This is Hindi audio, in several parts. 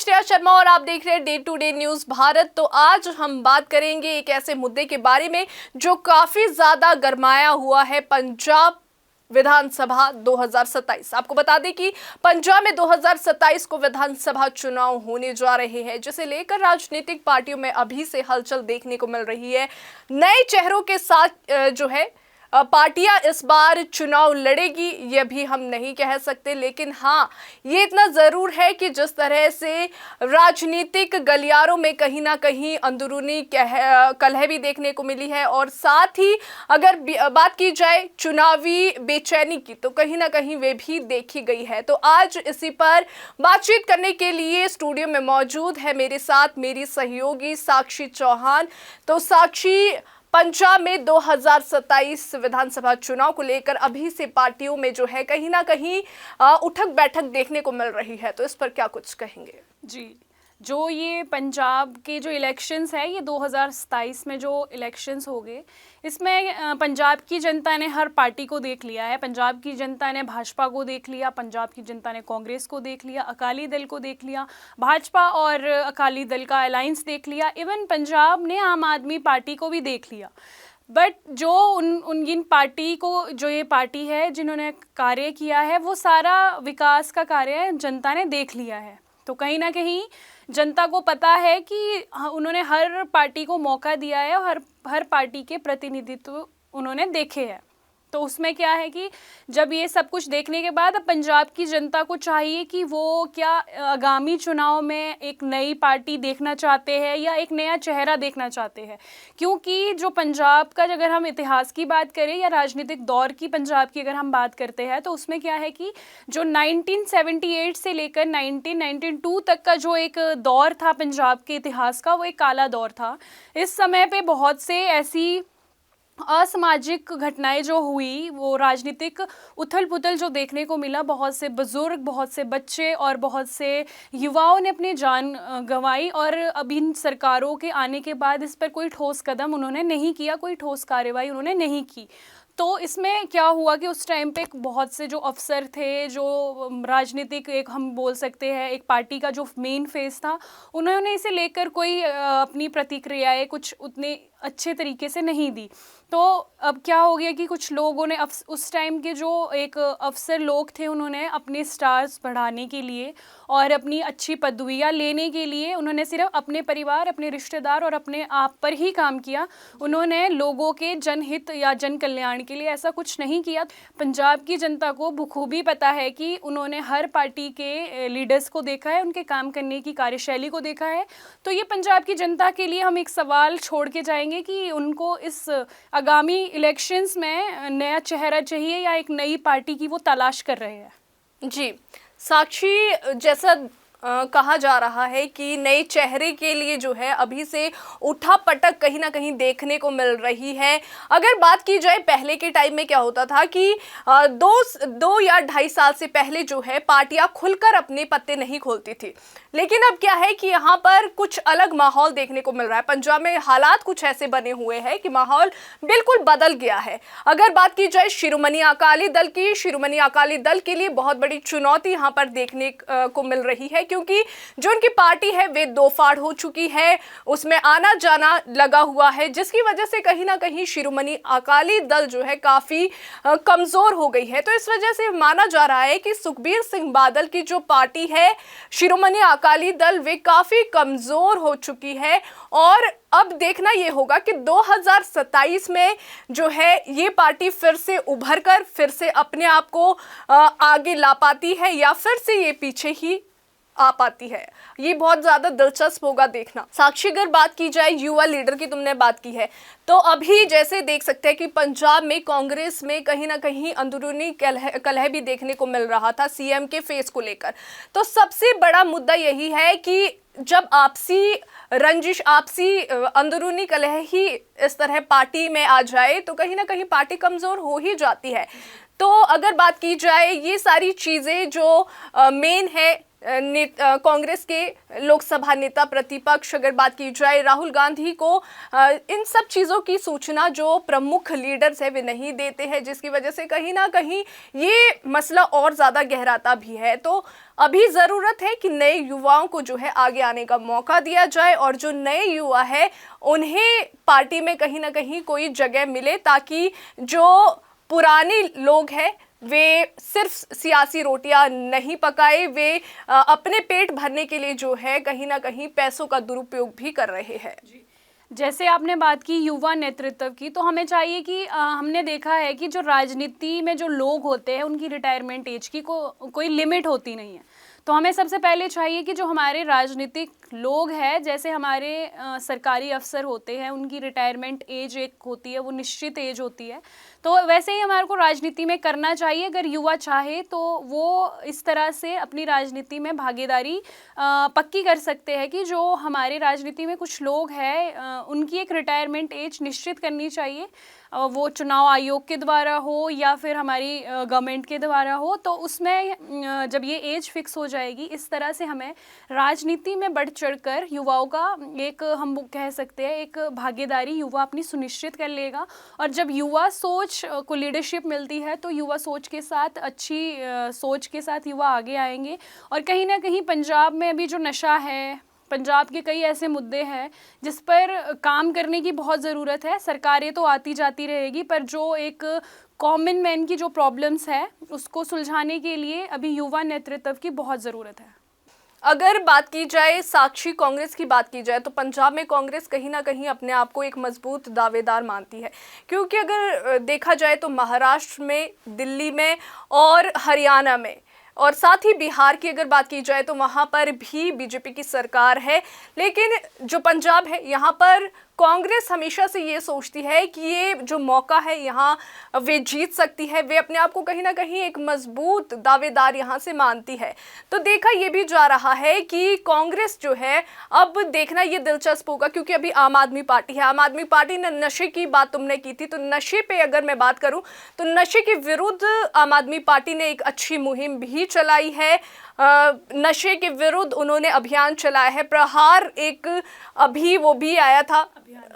मैं श्रेया शर्मा और आप देख रहे हैं day to day news Bharat. तो आज हम बात करेंगे एक ऐसे मुद्दे के बारे में जो काफी ज्यादा गरमाया हुआ है, पंजाब विधानसभा 2027। आपको बता दें कि पंजाब में 2027 को विधानसभा चुनाव होने जा रहे हैं, जिसे लेकर राजनीतिक पार्टियों में अभी से हलचल देखने को मिल रही है। नए चेहरों के साथ जो है पार्टियां इस बार चुनाव लड़ेगी, ये भी हम नहीं कह सकते, लेकिन हाँ ये इतना जरूर है कि जिस तरह से राजनीतिक गलियारों में कहीं ना कहीं अंदरूनी कलह भी देखने को मिली है, और साथ ही अगर बात की जाए चुनावी बेचैनी की तो कहीं ना कहीं वे भी देखी गई है। तो आज इसी पर बातचीत करने के लिए स्टूडियो में मौजूद है मेरे साथ मेरी सहयोगी साक्षी चौहान। तो साक्षी, पंजाब में 2027 विधानसभा चुनाव को लेकर अभी से पार्टियों में जो है कहीं ना कहीं उठक बैठक देखने को मिल रही है, तो इस पर क्या कुछ कहेंगे? जी, जो ये पंजाब के जो इलेक्शंस है, ये 2027 में जो इलेक्शंस हो गए, इसमें पंजाब की जनता ने हर पार्टी को देख लिया है। पंजाब की जनता ने भाजपा को देख लिया, पंजाब की जनता ने कांग्रेस को देख लिया, अकाली दल को देख लिया, भाजपा और अकाली दल का अलायंस देख लिया, इवन पंजाब ने आम आदमी पार्टी को भी देख लिया। बट जो इन पार्टी को, जो ये पार्टी है जिन्होंने कार्य किया है, वो सारा विकास का कार्य जनता ने देख लिया है। तो कहीं ना कहीं जनता को पता है कि उन्होंने हर पार्टी को मौका दिया है और हर पार्टी के प्रतिनिधित्व उन्होंने देखे हैं। तो उसमें क्या है कि जब ये सब कुछ देखने के बाद अब पंजाब की जनता को चाहिए कि वो क्या आगामी चुनाव में एक नई पार्टी देखना चाहते हैं या एक नया चेहरा देखना चाहते हैं। क्योंकि जो पंजाब का, अगर हम इतिहास की बात करें या राजनीतिक दौर की पंजाब की अगर हम बात करते हैं, तो उसमें क्या है कि जो 1978 से लेकर 1992 तक का जो एक दौर था पंजाब के इतिहास का, वो एक काला दौर था। इस समय पे बहुत से ऐसी असामाजिक घटनाएं जो हुई, वो राजनीतिक उथल पुथल जो देखने को मिला, बहुत से बुजुर्ग, बहुत से बच्चे और बहुत से युवाओं ने अपनी जान गंवाई। और अब इन सरकारों के आने के बाद इस पर कोई ठोस कदम उन्होंने नहीं किया, कोई ठोस कार्रवाई उन्होंने नहीं की। तो इसमें क्या हुआ कि उस टाइम पे बहुत से जो अफसर थे, जो राजनीतिक, एक हम बोल सकते हैं एक पार्टी का जो मेन फेस था, उन्होंने इसे लेकर कोई अपनी प्रतिक्रियाएं कुछ उतने अच्छे तरीके से नहीं दी। तो अब क्या हो गया कि कुछ लोगों ने उस टाइम के जो एक अफसर लोग थे, उन्होंने अपने स्टार्स बढ़ाने के लिए और अपनी अच्छी पदवियां लेने के लिए उन्होंने सिर्फ अपने परिवार, अपने रिश्तेदार और अपने आप पर ही काम किया। उन्होंने लोगों के जनहित या जन कल्याण के लिए ऐसा कुछ नहीं किया। पंजाब की जनता को बखूबी पता है कि उन्होंने हर पार्टी के लीडर्स को देखा है, उनके काम करने की कार्यशैली को देखा है। तो ये पंजाब की जनता के लिए हम एक सवाल छोड़ के जाएंगे कि उनको इस आगामी इलेक्शंस में नया चेहरा चाहिए या एक नई पार्टी की वो तलाश कर रहे हैं। जी साक्षी, जैसा कहा जा रहा है कि नए चेहरे के लिए जो है अभी से उठा पटक कहीं ना कहीं देखने को मिल रही है। अगर बात की जाए पहले के टाइम में क्या होता था कि दो या 2.5 साल से पहले जो है पार्टियां खुलकर अपने पत्ते नहीं खोलती थी, लेकिन अब क्या है कि यहाँ पर कुछ अलग माहौल देखने को मिल रहा है। पंजाब में हालात कुछ ऐसे बने हुए हैं कि माहौल बिल्कुल बदल गया है। अगर बात की जाए शिरोमणि अकाली दल की, शिरोमणि अकाली दल के लिए बहुत बड़ी चुनौती यहाँ पर देखने को मिल रही है, क्योंकि जो उनकी पार्टी है वे दो फाड़ हो चुकी है, उसमें आना जाना लगा हुआ है, जिसकी वजह से कहीं ना कहीं शिरोमणि अकाली दल जो है काफी कमजोर हो गई है। तो इस वजह से माना जा रहा है कि सुखबीर सिंह बादल की जो पार्टी है शिरोमणि अकाली दल, वे काफी कमजोर हो चुकी है। और अब देखना ये होगा कि 2027 में जो है ये पार्टी फिर से उभर कर फिर से अपने आप को आगे ला पाती है या फिर से ये पीछे ही आ पाती है। ये बहुत ज्यादा दिलचस्प होगा देखना। साक्षी, अगर बात की जाए युवा लीडर की, तुमने बात की है, तो अभी जैसे देख सकते हैं कि पंजाब में कांग्रेस में कहीं ना कहीं अंदरूनी कलह भी देखने को मिल रहा था सीएम के फेस को लेकर। तो सबसे बड़ा मुद्दा यही है कि जब आपसी रंजिश, आपसी अंदरूनी कलह ही इस तरह पार्टी में आ जाए तो कहीं ना कहीं पार्टी कमजोर हो ही जाती है। तो अगर बात की जाए ये सारी चीज़ें जो मेन है कांग्रेस के लोकसभा नेता प्रतिपक्ष अगर बात की जाए राहुल गांधी को इन सब चीज़ों की सूचना जो प्रमुख लीडर्स है वे नहीं देते हैं, जिसकी वजह से कहीं ना कहीं ये मसला और ज़्यादा गहराता भी है। तो अभी ज़रूरत है कि नए युवाओं को जो है आगे आने का मौका दिया जाए और जो नए युवा है उन्हें पार्टी में कहीं ना कहीं कोई जगह मिले, ताकि जो पुराने लोग हैं वे सिर्फ सियासी रोटियां नहीं पकाए, वे अपने पेट भरने के लिए जो है कहीं ना कहीं पैसों का दुरुपयोग भी कर रहे हैं। जैसे आपने बात की युवा नेतृत्व की, तो हमें चाहिए कि हमने देखा है कि जो राजनीति में जो लोग होते हैं उनकी रिटायरमेंट एज की कोई लिमिट होती नहीं है। तो हमें सबसे पहले चाहिए कि जो हमारे राजनीतिक लोग हैं, जैसे हमारे सरकारी अफसर होते हैं, उनकी रिटायरमेंट एज एक होती है, वो निश्चित एज होती है। तो वैसे ही हमारे को राजनीति में करना चाहिए। अगर युवा चाहे तो वो इस तरह से अपनी राजनीति में भागीदारी पक्की कर सकते हैं कि जो हमारे राजनीति में कुछ लोग हैं उनकी एक रिटायरमेंट एज निश्चित करनी चाहिए, वो चुनाव आयोग के द्वारा हो या फिर हमारी गवर्नमेंट के द्वारा हो। तो उसमें जब ये एज फिक्स हो जाएगी, इस तरह से हमें राजनीति में बढ़ चढ़कर युवाओं का एक, हम कह सकते हैं, एक भागीदारी युवा अपनी सुनिश्चित कर लेगा। और जब युवा सोच को लीडरशिप मिलती है तो युवा सोच के साथ, अच्छी सोच के साथ युवा आगे आएंगे। और कहीं ना कहीं पंजाब में अभी जो नशा है, पंजाब के कई ऐसे मुद्दे हैं जिस पर काम करने की बहुत ज़रूरत है। सरकारें तो आती जाती रहेगी, पर जो एक कॉमन मैन की जो प्रॉब्लम्स है उसको सुलझाने के लिए अभी युवा नेतृत्व की बहुत ज़रूरत है। अगर बात की जाए साक्षी, कांग्रेस की बात की जाए तो पंजाब में कांग्रेस कहीं ना कहीं अपने आप को एक मजबूत दावेदार मानती है, क्योंकि अगर देखा जाए तो महाराष्ट्र में, दिल्ली में और हरियाणा में और साथ ही बिहार की अगर बात की जाए तो वहाँ पर भी बीजेपी की सरकार है। लेकिन जो पंजाब है यहाँ पर कांग्रेस हमेशा से ये सोचती है कि ये जो मौका है यहाँ वे जीत सकती है, वे अपने आप को कहीं ना कहीं एक मजबूत दावेदार यहाँ से मानती है। तो देखा ये भी जा रहा है कि कांग्रेस जो है, अब देखना ये दिलचस्प होगा, क्योंकि अभी आम आदमी पार्टी है। आम आदमी पार्टी ने नशे की बात तुमने की थी, तो नशे पे अगर मैं बात करूँ तो नशे के विरुद्ध आम आदमी पार्टी ने एक अच्छी मुहिम भी चलाई है। नशे के विरुद्ध उन्होंने अभियान चलाया है, प्रहार एक अभी वो भी आया था,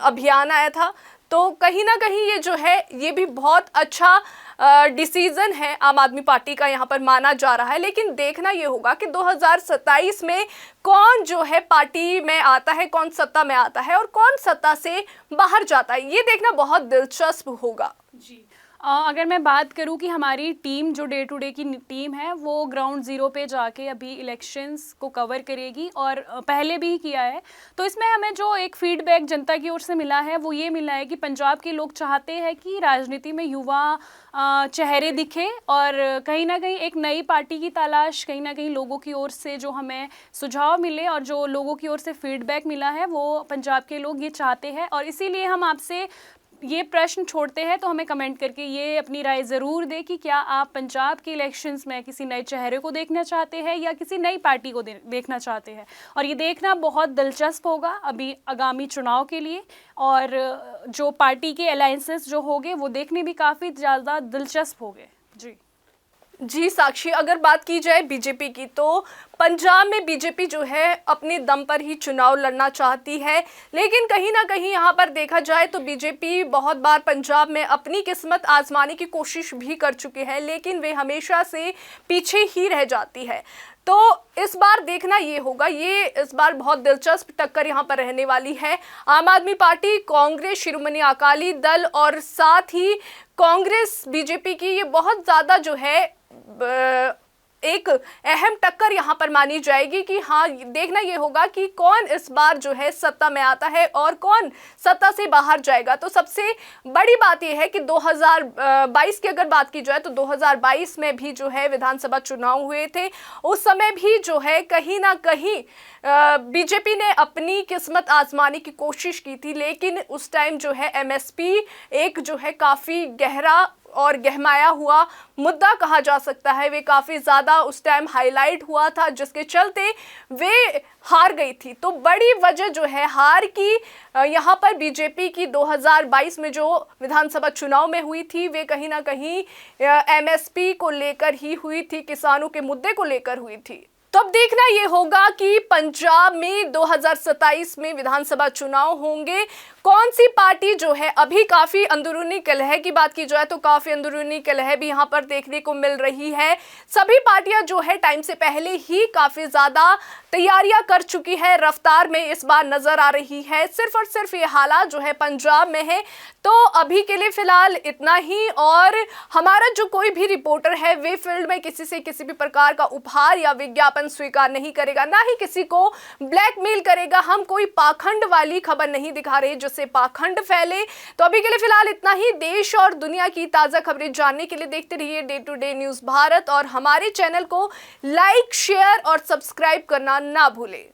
अभियान आया था। तो कहीं ना कहीं ये जो है ये भी बहुत अच्छा डिसीजन है आम आदमी पार्टी का यहाँ पर माना जा रहा है। लेकिन देखना ये होगा कि 2027 में कौन जो है पार्टी में आता है, कौन सत्ता में आता है और कौन सत्ता से बाहर जाता है, ये देखना बहुत दिलचस्प होगा। जी, अगर मैं बात करूं कि हमारी टीम जो डे टू डे की टीम है वो ग्राउंड ज़ीरो पे जाके अभी इलेक्शंस को कवर करेगी और पहले भी किया है। तो इसमें हमें जो एक फीडबैक जनता की ओर से मिला है वो ये मिला है कि पंजाब के लोग चाहते हैं कि राजनीति में युवा चेहरे दिखे और कहीं ना कहीं एक नई पार्टी की तलाश कहीं ना कहीं लोगों की ओर से जो हमें सुझाव मिले और जो लोगों की ओर से फीडबैक मिला है वो पंजाब के लोग ये चाहते हैं। और इसीलिए हम आपसे ये प्रश्न छोड़ते हैं, तो हमें कमेंट करके ये अपनी राय ज़रूर दें कि क्या आप पंजाब के इलेक्शंस में किसी नए चेहरे को देखना चाहते हैं या किसी नई पार्टी को देखना चाहते हैं। और ये देखना बहुत दिलचस्प होगा अभी आगामी चुनाव के लिए, और जो पार्टी के अलायंसेस जो होंगे वो देखने भी काफ़ी ज़्यादा दिलचस्प होंगे। जी साक्षी, अगर बात की जाए बीजेपी की तो पंजाब में बीजेपी जो है अपने दम पर ही चुनाव लड़ना चाहती है। लेकिन कहीं ना कहीं यहाँ पर देखा जाए तो बीजेपी बहुत बार पंजाब में अपनी किस्मत आजमाने की कोशिश भी कर चुकी है, लेकिन वे हमेशा से पीछे ही रह जाती है। तो इस बार देखना ये होगा, ये इस बार बहुत दिलचस्प टक्कर यहाँ पर रहने वाली है। आम आदमी पार्टी, कांग्रेस, शिरोमणि अकाली दल और साथ ही कांग्रेस बीजेपी की ये बहुत ज़्यादा जो है एक अहम टक्कर यहाँ पर मानी जाएगी कि हाँ, देखना ये होगा कि कौन इस बार जो है सत्ता में आता है और कौन सत्ता से बाहर जाएगा। तो सबसे बड़ी बात यह है कि 2022 की अगर बात की जाए तो 2022 में भी जो है विधानसभा चुनाव हुए थे, उस समय भी जो है कहीं ना कहीं बीजेपी ने अपनी किस्मत आजमाने की कोशिश की थी। लेकिन उस टाइम जो है एमएसपी एक जो है काफ़ी गहरा और गहमाया हुआ मुद्दा कहा जा सकता है, वे काफ़ी ज़्यादा उस टाइम हाईलाइट हुआ था, जिसके चलते वे हार गई थी। तो बड़ी वजह जो है हार की यहाँ पर बीजेपी की 2022 में जो विधानसभा चुनाव में हुई थी, वे कहीं ना कहीं एमएसपी को लेकर ही हुई थी, किसानों के मुद्दे को लेकर हुई थी। तो अब देखना ये होगा कि पंजाब में 2027 में विधानसभा चुनाव होंगे, कौन सी पार्टी जो है, अभी काफी अंदरूनी कलह की बात की जाए तो काफी अंदरूनी कलह भी यहां पर देखने को मिल रही है। सभी पार्टियां जो है टाइम से पहले ही काफी ज्यादा तैयारियां कर चुकी है, रफ्तार में इस बार नजर आ रही है। सिर्फ और सिर्फ ये हालात जो है पंजाब में है। तो अभी के लिए फिलहाल इतना ही, और हमारा जो कोई भी रिपोर्टर है वे फील्ड में किसी से किसी भी प्रकार का उपहार या विज्ञापन स्वीकार नहीं करेगा, ना ही किसी को ब्लैकमेल करेगा। हम कोई पाखंड वाली खबर नहीं दिखा रहे जिससे पाखंड फैले। तो अभी के लिए फिलहाल इतना ही। देश और दुनिया की ताजा खबरें जानने के लिए देखते रहिए day to day news Bharat, और हमारे चैनल को लाइक, शेयर और सब्सक्राइब करना ना भूलें।